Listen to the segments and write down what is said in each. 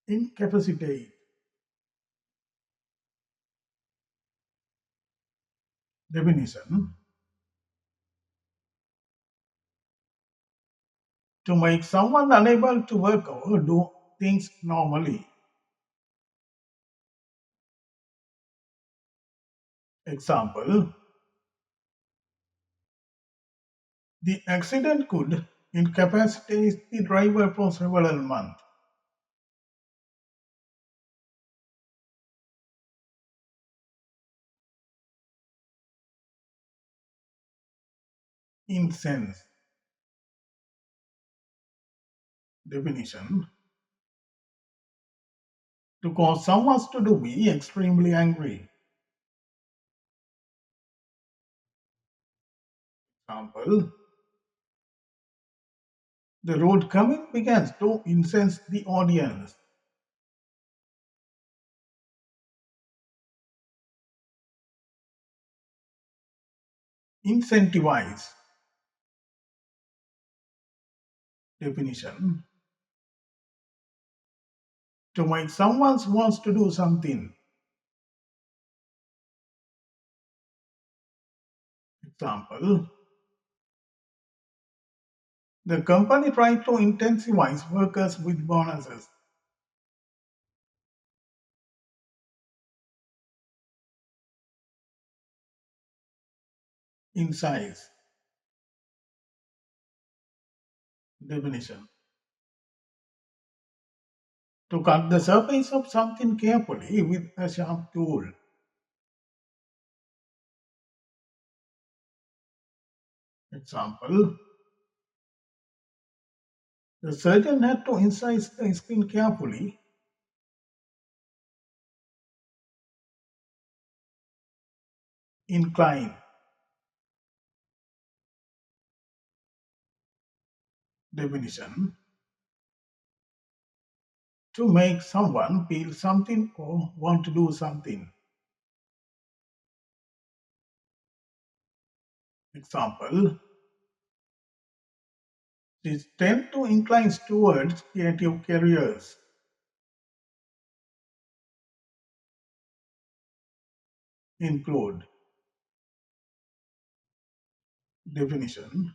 incapacitate. Definition: to make someone unable to work or do things normally. Example: the accident could incapacitate the driver for several months. Incense. Definition: to cause someone to be extremely angry. Example: the rude comment begins to incense the audience. Incentivize. Definition: to make someone wants to do something. Example: the company tried to incentivize workers with bonuses. Incise. Definition: to cut the surface of something carefully with a sharp tool. Example: the surgeon had to incise the skin carefully. Incline. Definition: to make someone feel something or want to do something. Example: they tend to incline towards creative careers. Include. Definition: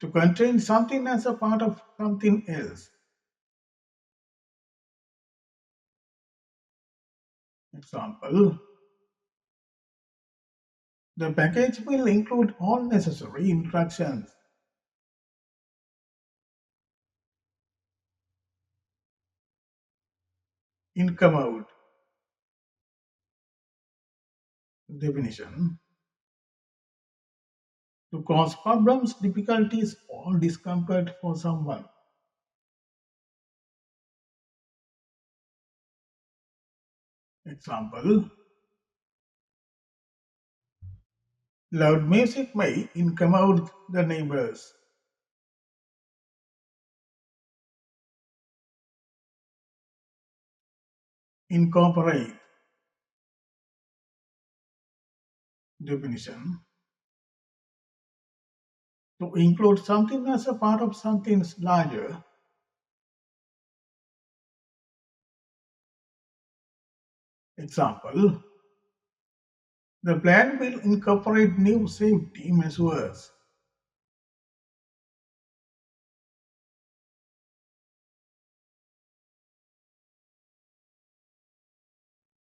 to contain something as a part of something else. Example: the package will include all necessary instructions. Incommode. Definition: to cause problems, difficulties, or discomfort for someone. Example: loud music may incommode the neighbors. Incorporate. Definition: to include something as a part of something larger. Example: the plan will incorporate new safety measures.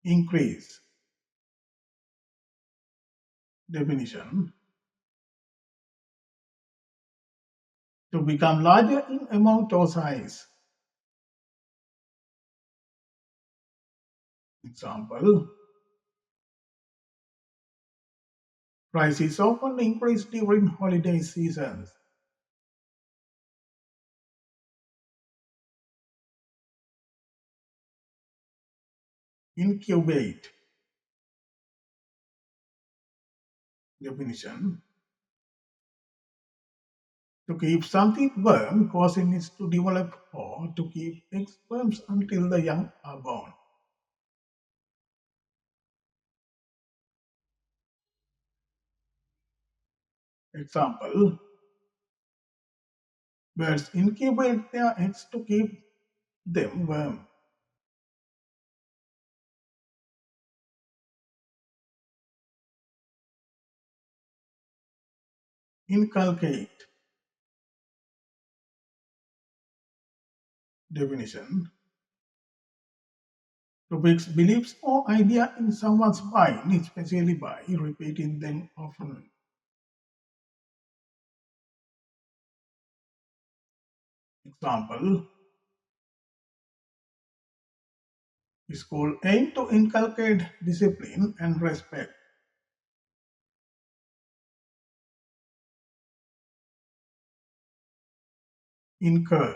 Increase. Definition: to become larger in amount or size. Example: prices often increase during holiday seasons. Incubate. Definition: to keep something warm, causing it to develop, or to keep its sperms until the young are born. Example: birds incubate their eggs to keep them verb. Inculcate. Definition: to fix beliefs or idea in someone's mind, especially by repeating them often. Example: school aim to inculcate discipline and respect. Incur.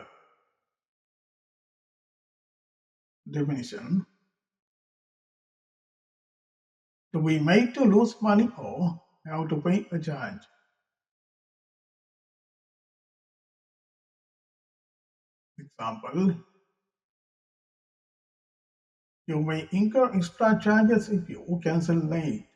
Definition: to be made to lose money or have to pay a charge. Example: you may incur extra charges if you cancel late.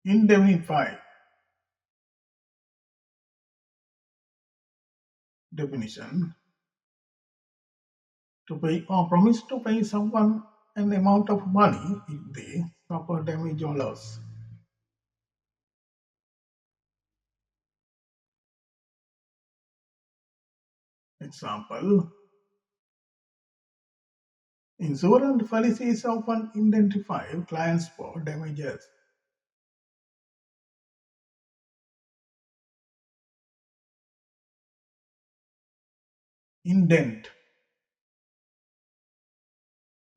Indemnify. Definition: to pay or promise to pay someone an amount of money if they suffer damage or loss. Example: insurance policies often indemnify clients for damages. Indent.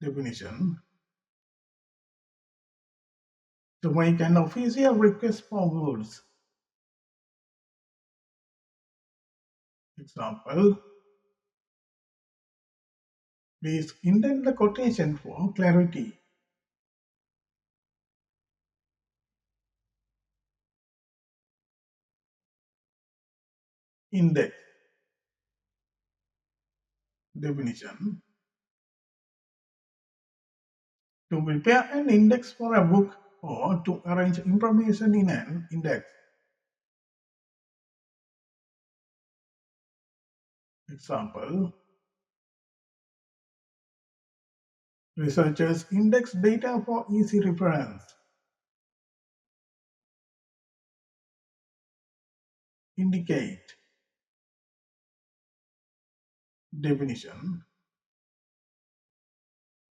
Definition: to make an official request for goods. Example: please indent the quotation for clarity. Index. Definition: to prepare an index for a book or to arrange information in an index. Example: researchers index data for easy reference. Indicate. Definition: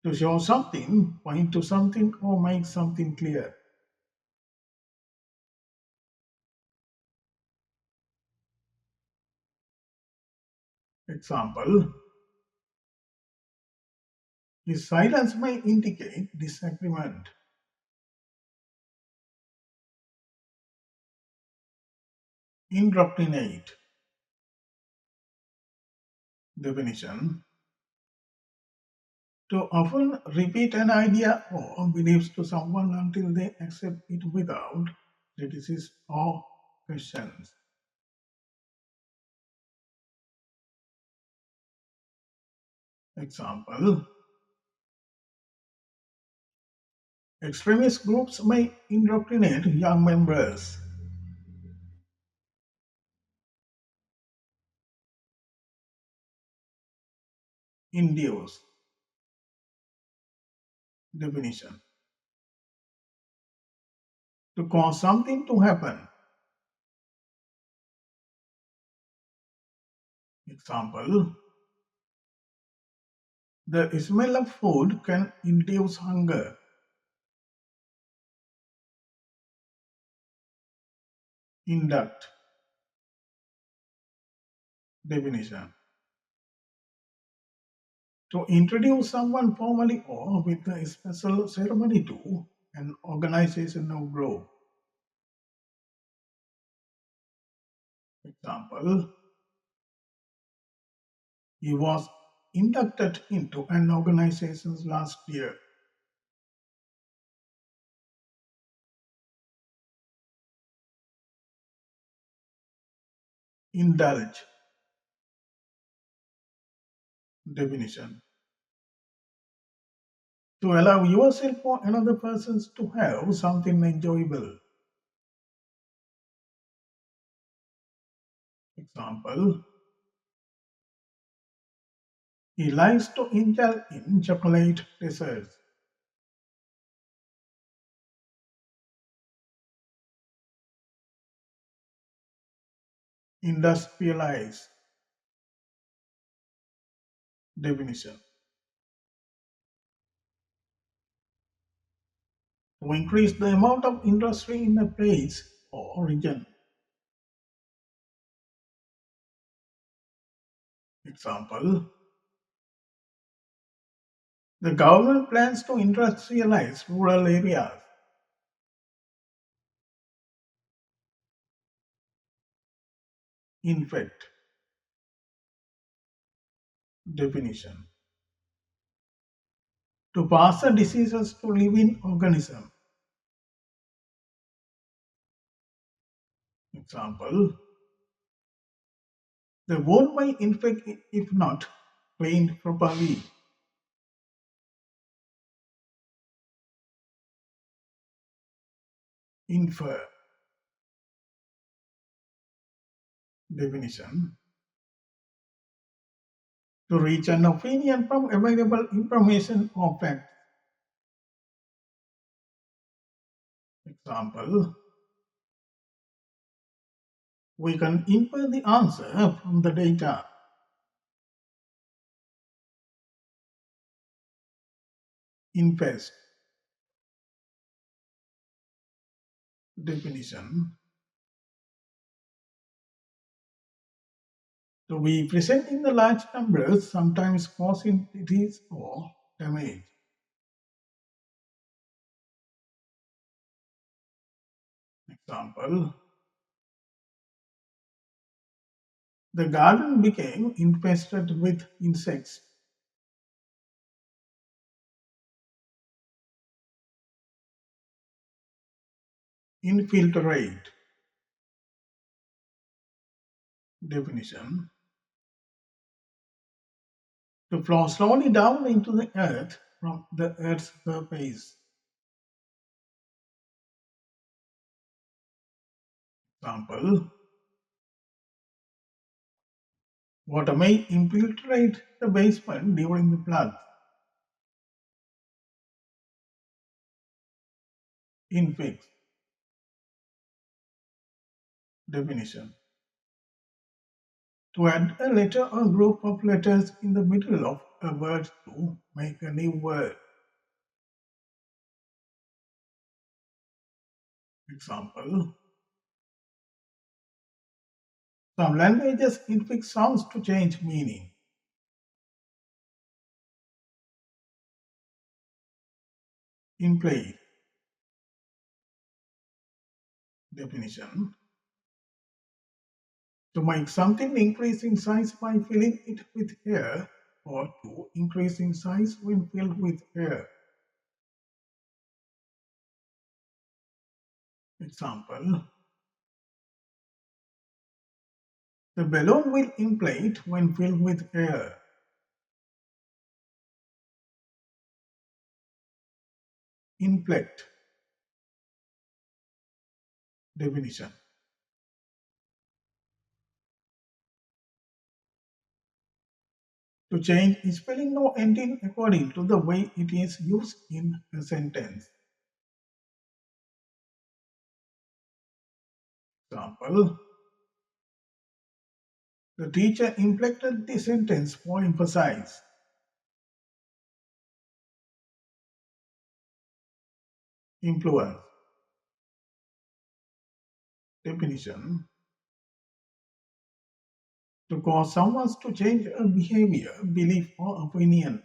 to show something, point to something, or make something clear. Example: his silence may indicate disagreement. Indoctrinate. Definition: to often repeat an idea or beliefs to someone until they accept it without criticism or questions. Example: extremist groups may indoctrinate young members. Induce. Definition: to cause something to happen. Example: the smell of food can induce hunger. Induct. Definition: to introduce someone formally or with a special ceremony to an organization or group. Example: he was inducted into an organization last year. Indulge. Definition: To allow yourself or another person to have something enjoyable. Example, he likes to indulge in chocolate desserts. Industrialize. Definition. To increase the amount of industry in a place or region. Example, the government plans to industrialize rural areas. Infect. Definition. To pass the diseases to living organisms. Example, the wound may infect if not cleaned properly. Infer. Definition. To reach an opinion from available information or facts. Example, we can infer the answer from the data. Infest. Definition. To be present in the large numbers, sometimes causing disease or damage. Example, the garden became infested with insects. Infiltrate. Definition. To flow slowly down into the earth from the earth's surface. Example, water may infiltrate the basement during the flood. Infix. Definition. To add a letter or group of letters in the middle of a word to make a new word. Example, some languages infix sounds to change meaning. Inflate. Definition. To make something increase in size by filling it with air, or to increase in size when filled with air. Example, the balloon will inflate when filled with air. Inflect. Definition. To change spelling or ending according to the way it is used in a sentence. Example, the teacher inflected the sentence for emphasize. Influence. Definition. To cause someone to change a behavior, belief, or opinion.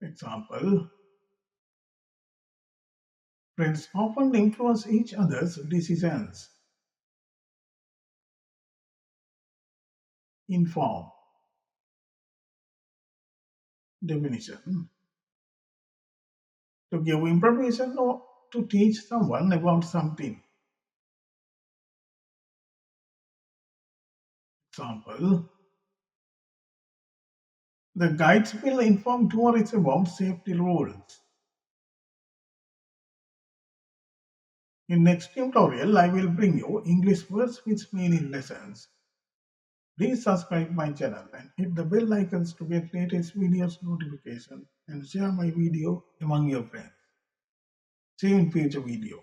Example, friends often influence each other's decisions. Inform. Definition. To give information or to teach someone about something. Example, The guides will inform tourists about safety rules. In next tutorial, I will bring you English words with meaning lessons. Please subscribe my channel and hit the bell icons to get latest videos notification and share my video among your friends. See you in future video.